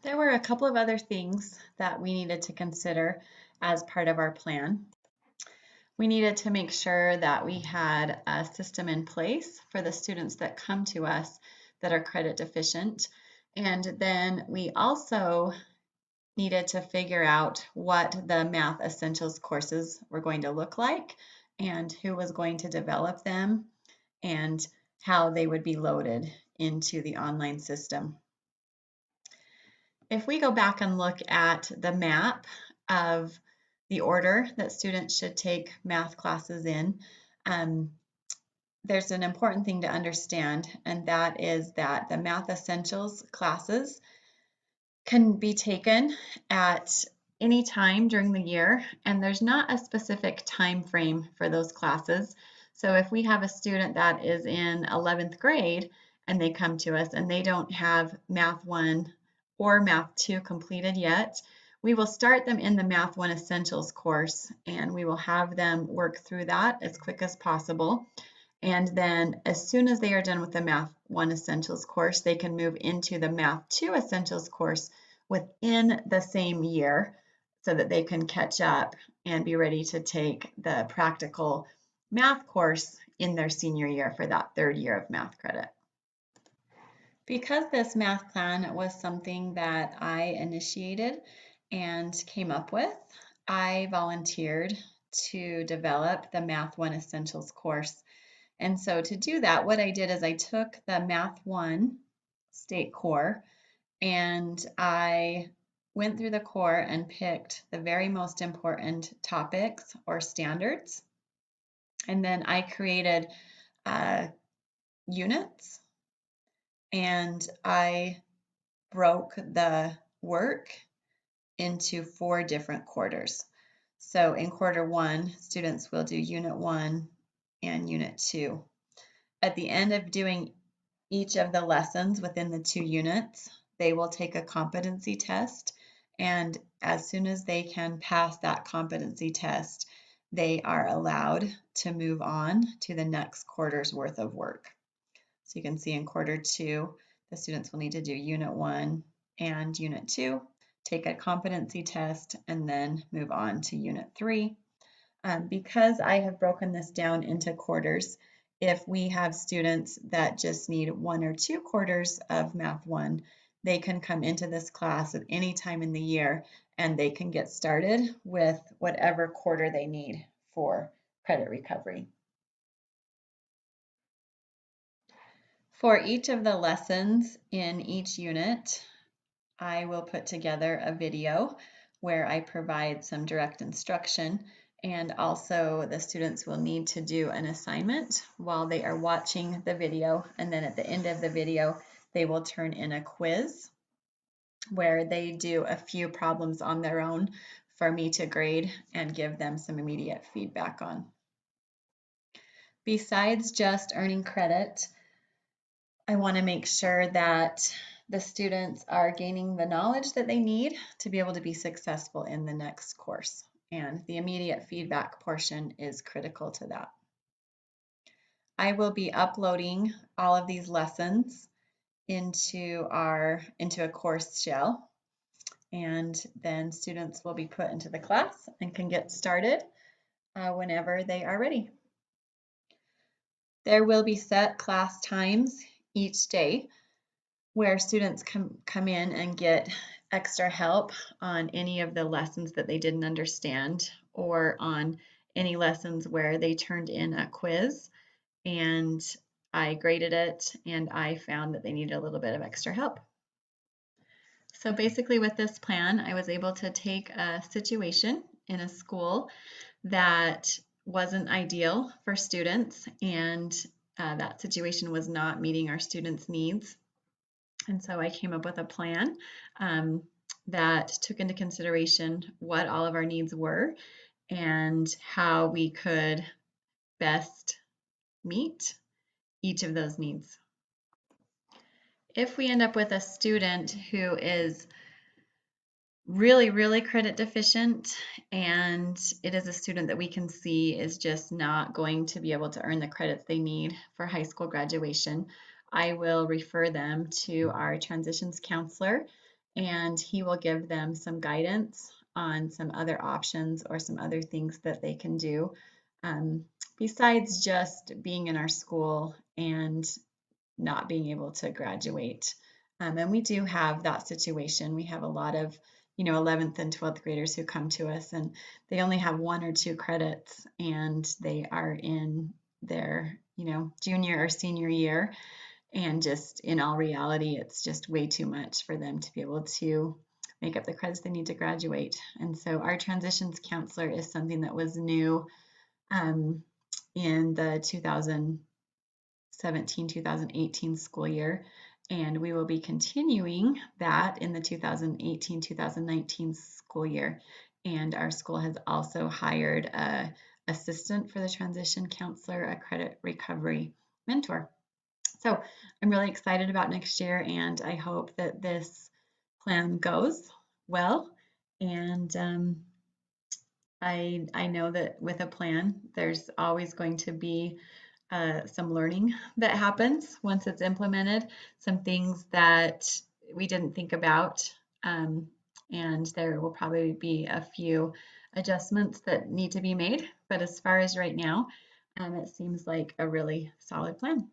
There were a couple of other things that we needed to consider as part of our plan. We needed to make sure that we had a system in place for the students that come to us that are credit deficient. And then we also needed to figure out what the Math Essentials courses were going to look like and who was going to develop them and how they would be loaded into the online system. If we go back and look at the map of the order that students should take math classes in, um, there's an important thing to understand, and that is that the Math Essentials classes can be taken at any time during the year, and there's not a specific time frame for those classes. So if we have a student that is in 11th grade and they come to us and they don't have Math 1 or Math 2 completed yet, we will start them in the Math 1 Essentials course and we will have them work through that as quick as possible. And then as soon as they are done with the Math 1 Essentials course, they can move into the Math 2 Essentials course within the same year so that they can catch up and be ready to take the practical math course in their senior year for that third year of math credit. Because this math plan was something that I initiated and came up with, I volunteered to develop the Math 1 Essentials course. And so to do that, what I did is I took the Math 1 state core and I went through the core and picked the very most important topics or standards. And then I created units and I broke the work into 4 different quarters. So in quarter 1, students will do unit 1 and unit 2. At the end of doing each of the lessons within the 2 units, they will take a competency test, and as soon as they can pass that competency test, they are allowed to move on to the next quarter's worth of work. So you can see in quarter 2, the students will need to do unit 1 and unit 2, take a competency test, and then move on to unit 3. Because I have broken this down into quarters, if we have students that just need 1 or 2 quarters of Math 1, they can come into this class at any time in the year and they can get started with whatever quarter they need for credit recovery. For each of the lessons in each unit, I will put together a video where I provide some direct instruction, and also the students will need to do an assignment while they are watching the video, and then at the end of the video they will turn in a quiz where they do a few problems on their own for me to grade and give them some immediate feedback on. Besides just earning credit, I want to make sure that the students are gaining the knowledge that they need to be able to be successful in the next course. And the immediate feedback portion is critical to that. I will be uploading all of these lessons into a course shell, and then students will be put into the class and can get started whenever they are ready. There will be set class times each day where students come in and get extra help on any of the lessons that they didn't understand, or on any lessons where they turned in a quiz and I graded it and I found that they needed a little bit of extra help. So basically with this plan, I was able to take a situation in a school that wasn't ideal for students, and that situation was not meeting our students' needs. And so I came up with a plan that took into consideration what all of our needs were and how we could best meet each of those needs. If we end up with a student who is really credit deficient, and it is a student that we can see is just not going to be able to earn the credits they need for high school graduation, I will refer them to our transitions counselor, and he will give them some guidance on some other options or some other things that they can do um, besides just being in our school and not being able to graduate. And we do have that situation. We have a lot of 11th and 12th graders who come to us and they only have 1 or 2 credits and they are in their junior or senior year, and just in all reality it's just way too much for them to be able to make up the credits they need to graduate. And so our transitions counselor is something that was new um, in the 2017-2018 school year, and we will be continuing that in the 2018-2019 school year. And our school has also hired a assistant for the transition counselor, a credit recovery mentor. So I'm really excited about next year, and I hope that this plan goes well. And I know that with a plan, there's always going to be some learning that happens once it's implemented, some things that we didn't think about, um, and there will probably be a few adjustments that need to be made. But as far as right now, it seems like a really solid plan.